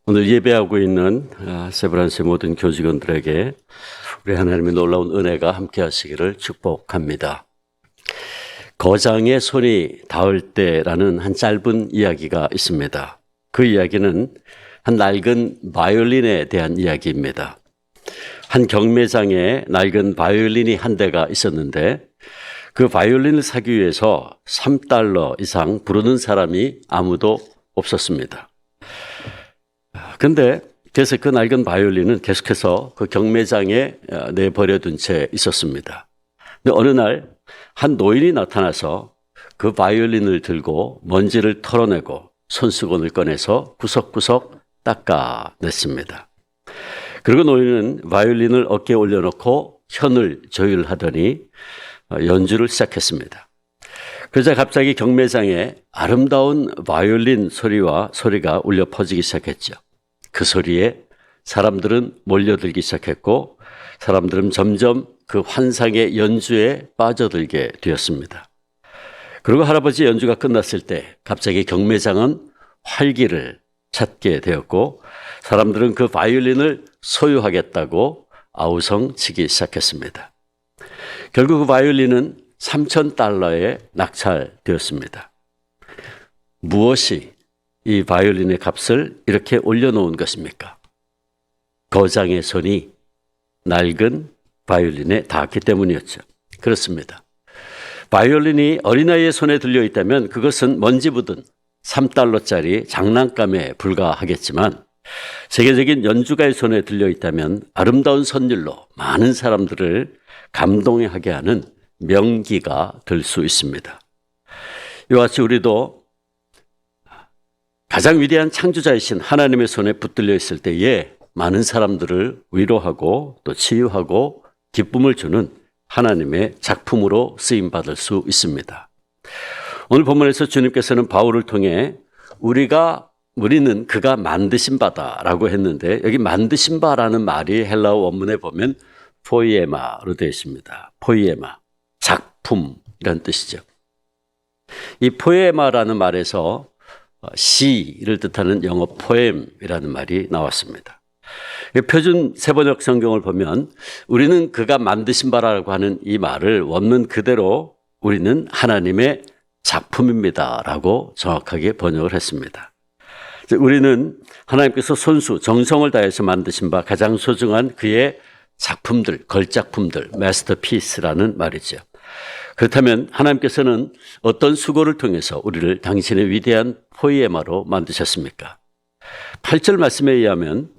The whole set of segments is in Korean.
오늘 예배하고 있는 세브란스의 모든 교직원들에게 우리 하나님의 놀라운 은혜가 함께 하시기를 축복합니다. 거장의 손이 닿을 때라는 한 짧은 이야기가 있습니다. 그 이야기는 한 낡은 바이올린에 대한 이야기입니다. 한 경매장에 낡은 바이올린이 한 대가 있었는데 그 바이올린을 사기 위해서 $3 이상 부르는 사람이 아무도 없었습니다. 근데 그래서 그 낡은 바이올린은 계속해서 그 경매장에 내버려둔 채 있었습니다. 근데 어느 날 한 노인이 나타나서 그 바이올린을 들고 먼지를 털어내고 손수건을 꺼내서 구석구석 닦아냈습니다. 그리고 노인은 바이올린을 어깨에 올려놓고 현을 조율하더니 연주를 시작했습니다. 그러자 갑자기 경매장에 아름다운 바이올린 소리가 울려 퍼지기 시작했죠. 그 소리에 사람들은 몰려들기 시작했고 사람들은 점점 그 환상의 연주에 빠져들게 되었습니다. 그리고 할아버지 연주가 끝났을 때 갑자기 경매장은 활기를 찾게 되었고 사람들은 그 바이올린을 소유하겠다고 아우성치기 시작했습니다. 결국 그 바이올린은 $3,000에 낙찰되었습니다. 무엇이 이 바이올린의 값을 이렇게 올려놓은 것입니까? 거장의 손이 낡은 바이올린에 닿았기 때문이었죠. 그렇습니다. 바이올린이 어린아이의 손에 들려있다면 그것은 먼지 묻은 $3짜리 장난감에 불과하겠지만 세계적인 연주가의 손에 들려있다면 아름다운 선율로 많은 사람들을 감동하게 하는 명기가 될 수 있습니다. 이와 같이 우리도 가장 위대한 창조자이신 하나님의 손에 붙들려 있을 때에 많은 사람들을 위로하고 또 치유하고 기쁨을 주는 하나님의 작품으로 쓰임받을 수 있습니다. 오늘 본문에서 주님께서는 바울을 통해 우리는 그가 만드신 바다라고 했는데 여기 만드신 바라는 말이 헬라어 원문에 보면 포이에마로 되어 있습니다. 포이에마, 작품이라는 뜻이죠. 이 포이에마라는 말에서 시를 뜻하는 영어 포엠이라는 말이 나왔습니다. 표준 세번역 성경을 보면 우리는 그가 만드신 바라고 하는 이 말을 원문 그대로 우리는 하나님의 작품입니다라고 정확하게 번역을 했습니다. 우리는 하나님께서 손수 정성을 다해서 만드신 바 가장 소중한 그의 작품들, 걸작품들, 마스터피스라는 말이죠. 그렇다면 하나님께서는 어떤 수고를 통해서 우리를 당신의 위대한 포이에마로 만드셨습니까? 8절 말씀에 의하면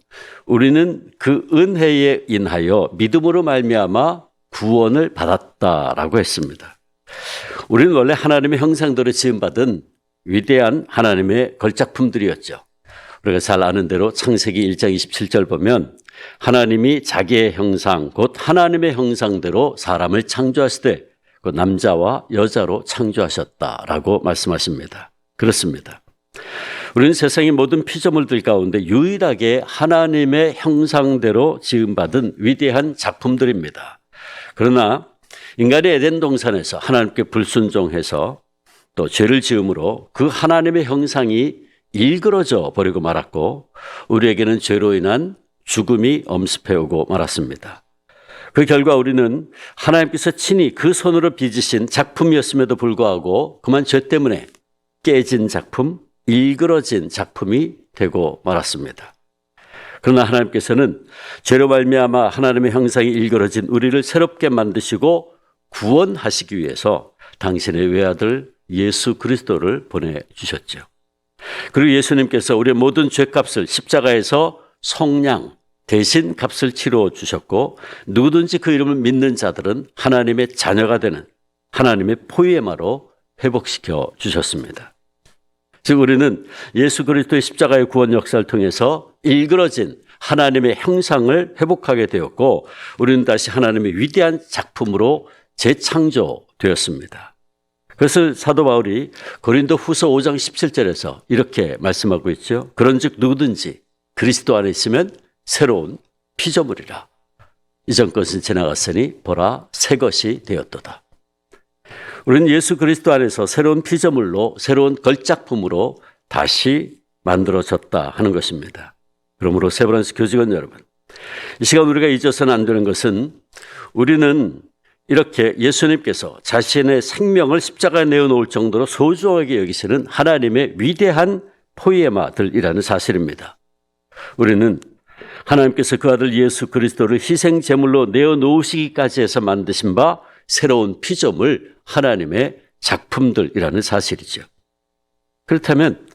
우리는 그 은혜에 인하여 믿음으로 말미암아 구원을 받았다라고 했습니다. 우리는 원래 하나님의 형상대로 지음받은 위대한 하나님의 걸작품들이었죠. 우리가 잘 아는 대로 창세기 1장 27절 보면 하나님이 자기의 형상 곧 하나님의 형상대로 사람을 창조하시되 그 남자와 여자로 창조하셨다라고 말씀하십니다. 그렇습니다. 우리는 세상의 모든 피조물들 가운데 유일하게 하나님의 형상대로 지음받은 위대한 작품들입니다. 그러나 인간이 에덴 동산에서 하나님께 불순종해서 또 죄를 지음으로 그 하나님의 형상이 일그러져 버리고 말았고 우리에게는 죄로 인한 죽음이 엄습해오고 말았습니다. 그 결과 우리는 하나님께서 친히 그 손으로 빚으신 작품이었음에도 불구하고 그만 죄 때문에 깨진 작품, 일그러진 작품이 되고 말았습니다. 그러나 하나님께서는 죄로 말미암아 하나님의 형상이 일그러진 우리를 새롭게 만드시고 구원하시기 위해서 당신의 외아들 예수 그리스도를 보내주셨죠. 그리고 예수님께서 우리의 모든 죄값을 십자가에서 속량 대신 값을 치러 주셨고 누구든지 그 이름을 믿는 자들은 하나님의 자녀가 되는 하나님의 포이에마로 회복시켜 주셨습니다. 즉 우리는 예수 그리스도의 십자가의 구원 역사를 통해서 일그러진 하나님의 형상을 회복하게 되었고 우리는 다시 하나님의 위대한 작품으로 재창조되었습니다. 그래서 사도 바울이 고린도 후서 5장 17절에서 이렇게 말씀하고 있죠. 그런즉 누구든지 그리스도 안에 있으면 새로운 피조물이라. 이전 것은 지나갔으니 보라 새 것이 되었도다. 우리는 예수 그리스도 안에서 새로운 피조물로 새로운 걸작품으로 다시 만들어졌다 하는 것입니다. 그러므로 세브란스 교직원 여러분, 이 시간 우리가 잊어서는 안 되는 것은 우리는 이렇게 예수님께서 자신의 생명을 십자가에 내어놓을 정도로 소중하게 여기시는 하나님의 위대한 포이에마들이라는 사실입니다. 우리는 하나님께서 그 아들 예수 그리스도를 희생 제물로 내어놓으시기까지 해서 만드신 바 새로운 피조물 하나님의 작품들이라는 사실이죠. 그렇다면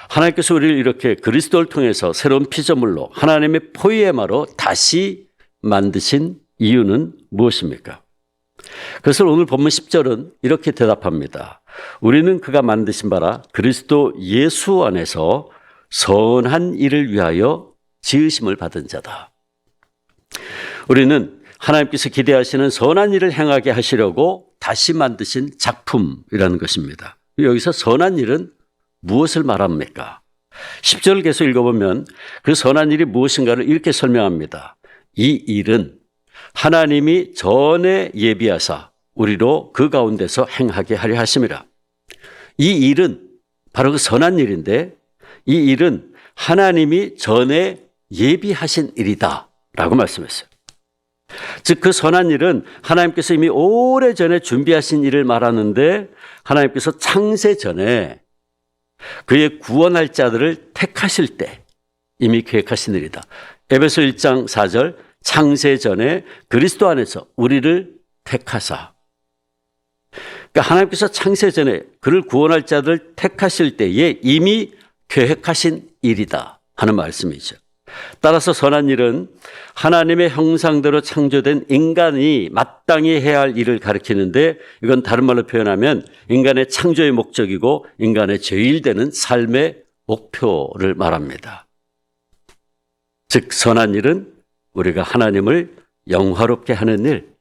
하나님께서 우리를 이렇게 그리스도를 통해서 새로운 피조물로 하나님의 포이에마로 다시 만드신 이유는 무엇입니까? 그것을 오늘 본문 10절은 이렇게 대답합니다. 우리는 그가 만드신 바라 그리스도 예수 안에서 선한 일을 위하여 지으심을 받은 자다. 우리는 하나님께서 기대하시는 선한 일을 행하게 하시려고 다시 만드신 작품이라는 것입니다. 여기서 선한 일은 무엇을 말합니까? 10절을 계속 읽어보면 그 선한 일이 무엇인가를 이렇게 설명합니다. 이 일은 하나님이 전에 예비하사 우리로 그 가운데서 행하게 하려 하심이라. 이 일은 바로 그 선한 일인데 이 일은 하나님이 전에 예비하신 일이다 라고 말씀했어요. 즉 그 선한 일은 하나님께서 이미 오래전에 준비하신 일을 말하는데 하나님께서 창세 전에 그의 구원할 자들을 택하실 때 이미 계획하신 일이다. 에베소 1장 4절 창세 전에 그리스도 안에서 우리를 택하사. 그러니까 하나님께서 창세 전에 그를 구원할 자들을 택하실 때에 이미 계획하신 일이다 하는 말씀이죠. 따라서 선한 일은 하나님의 형상대로 창조된 인간이 마땅히 해야 할 일을 가리키는데 이건 다른 말로 표현하면 인간의 창조의 목적이고 인간의 제일되는 삶의 목표를 말합니다. 즉 선한 일은 우리가 하나님을 영화롭게 하는 일,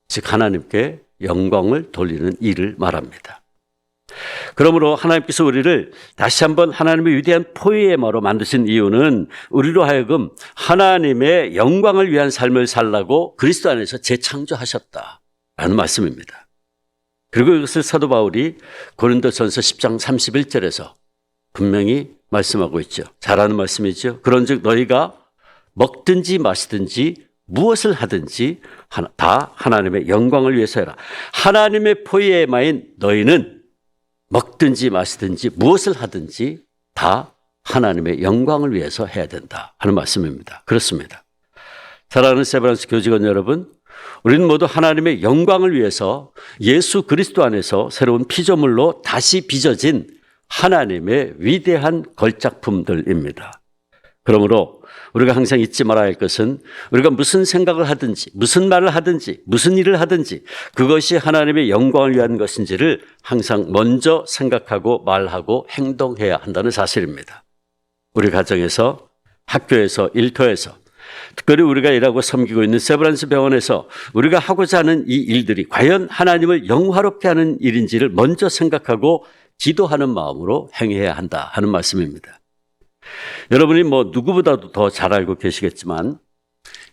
즉 하나님께 영광을 돌리는 일을 말합니다. 그러므로 하나님께서 우리를 다시 한번 하나님의 위대한 포이에마로 만드신 이유는 우리로 하여금 하나님의 영광을 위한 삶을 살라고 그리스도 안에서 재창조하셨다라는 말씀입니다. 그리고 이것을 사도 바울이 고린도전서 10장 31절에서 분명히 말씀하고 있죠. 잘 아는 말씀이죠. 그런즉 너희가 먹든지 마시든지 무엇을 하든지 다 하나님의 영광을 위해서 해라. 하나님의 포이에마인 너희는 먹든지 마시든지 무엇을 하든지 다 하나님의 영광을 위해서 해야 된다 하는 말씀입니다. 그렇습니다. 사랑하는 세브란스 교직원 여러분, 우리는 모두 하나님의 영광을 위해서 예수 그리스도 안에서 새로운 피조물로 다시 빚어진 하나님의 위대한 걸작품들입니다. 그러므로 우리가 항상 잊지 말아야 할 것은 우리가 무슨 생각을 하든지 무슨 말을 하든지 무슨 일을 하든지 그것이 하나님의 영광을 위한 것인지를 항상 먼저 생각하고 말하고 행동해야 한다는 사실입니다. 우리 가정에서, 학교에서, 일터에서, 특별히 우리가 일하고 섬기고 있는 세브란스 병원에서 우리가 하고자 하는 이 일들이 과연 하나님을 영화롭게 하는 일인지를 먼저 생각하고 기도하는 마음으로 행해야 한다 하는 말씀입니다. 여러분이 누구보다도 더 잘 알고 계시겠지만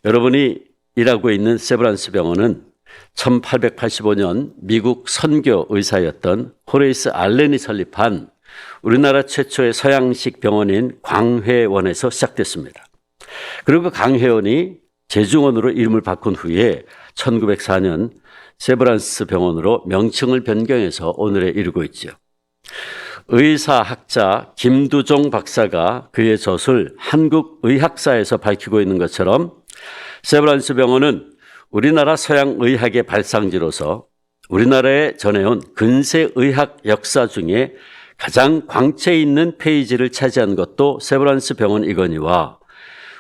여러분이 일하고 있는 세브란스 병원은 1885년 미국 선교 의사였던 호레이스 알렌이 설립한 우리나라 최초의 서양식 병원인 광회원에서 시작됐습니다. 그리고 강회원이 재중원으로 이름을 바꾼 후에 1904년 세브란스 병원으로 명칭을 변경해서 오늘에 이르고 있죠. 의사학자 김두종 박사가 그의 저술 한국의학사에서 밝히고 있는 것처럼 세브란스 병원은 우리나라 서양의학의 발상지로서 우리나라에 전해온 근세의학 역사 중에 가장 광채 있는 페이지를 차지한 것도 세브란스 병원이거니와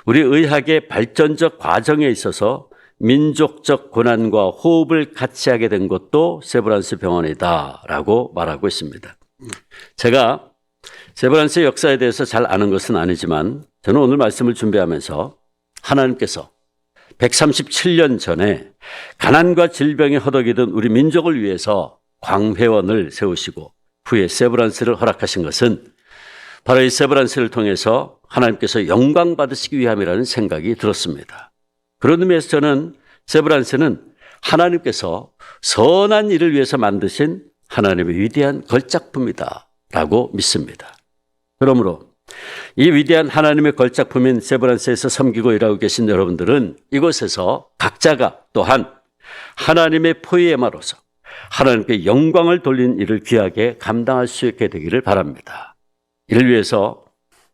우리 의학의 발전적 과정에 있어서 민족적 고난과 호흡을 같이 하게 된 것도 세브란스 병원이다라고 말하고 있습니다. 제가 세브란스의 역사에 대해서 잘 아는 것은 아니지만 저는 오늘 말씀을 준비하면서 하나님께서 137년 전에 가난과 질병에 허덕이던 우리 민족을 위해서 광회원을 세우시고 후에 세브란스를 허락하신 것은 바로 이 세브란스를 통해서 하나님께서 영광 받으시기 위함이라는 생각이 들었습니다. 그런 의미에서 저는 세브란스는 하나님께서 선한 일을 위해서 만드신 하나님의 위대한 걸작품이다 라고 믿습니다. 그러므로 이 위대한 하나님의 걸작품인 세브란스에서 섬기고 일하고 계신 여러분들은 이곳에서 각자가 또한 하나님의 포이에마로서 하나님께 영광을 돌린 일을 귀하게 감당할 수 있게 되기를 바랍니다. 이를 위해서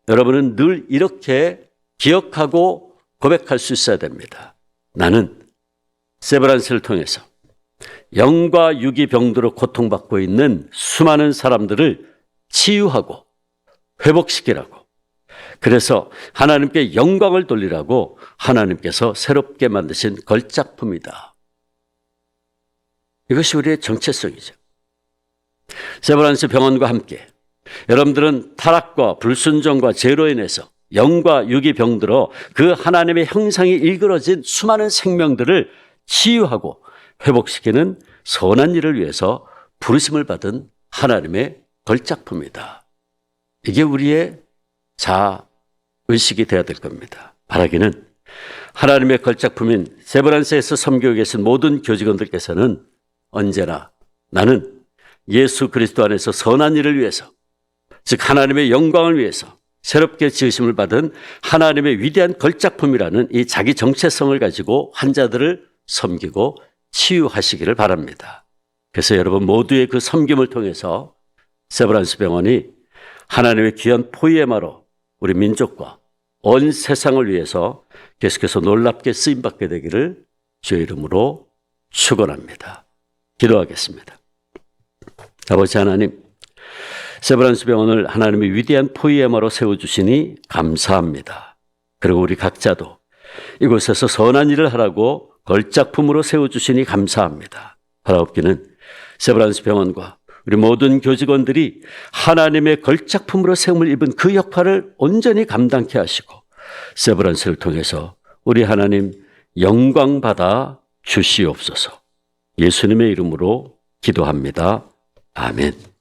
여러분은 늘 이렇게 기억하고 고백할 수 있어야 됩니다. 나는 세브란스를 통해서 영과 육이 병들어 고통받고 있는 수많은 사람들을 치유하고 회복시키라고, 그래서 하나님께 영광을 돌리라고 하나님께서 새롭게 만드신 걸작품이다. 이것이 우리의 정체성이죠. 세브란스 병원과 함께 여러분들은 타락과 불순종과 죄로 인해서 영과 육이 병들어 그 하나님의 형상이 일그러진 수많은 생명들을 치유하고 회복시키는 선한 일을 위해서 부르심을 받은 하나님의 걸작품이다. 이게 우리의 자의식이 되어야 될 겁니다. 바라기는 하나님의 걸작품인 세브란스에서 섬기고 계신 모든 교직원들께서는 언제나 나는 예수 그리스도 안에서 선한 일을 위해서, 즉 하나님의 영광을 위해서 새롭게 지으심을 받은 하나님의 위대한 걸작품이라는 이 자기 정체성을 가지고 환자들을 섬기고 치유하시기를 바랍니다. 그래서 여러분 모두의 그 섬김을 통해서 세브란스 병원이 하나님의 귀한 포이에마로 우리 민족과 온 세상을 위해서 계속해서 놀랍게 쓰임받게 되기를 주의 이름으로 축원합니다. 기도하겠습니다. 아버지 하나님, 세브란스 병원을 하나님의 위대한 포이에마로 세워주시니 감사합니다. 그리고 우리 각자도 이곳에서 선한 일을 하라고 걸작품으로 세워주시니 감사합니다. 바라옵기는 세브란스 병원과 우리 모든 교직원들이 하나님의 걸작품으로 세움을 입은 그 역할을 온전히 감당케 하시고 세브란스를 통해서 우리 하나님 영광받아 주시옵소서. 예수님의 이름으로 기도합니다. 아멘.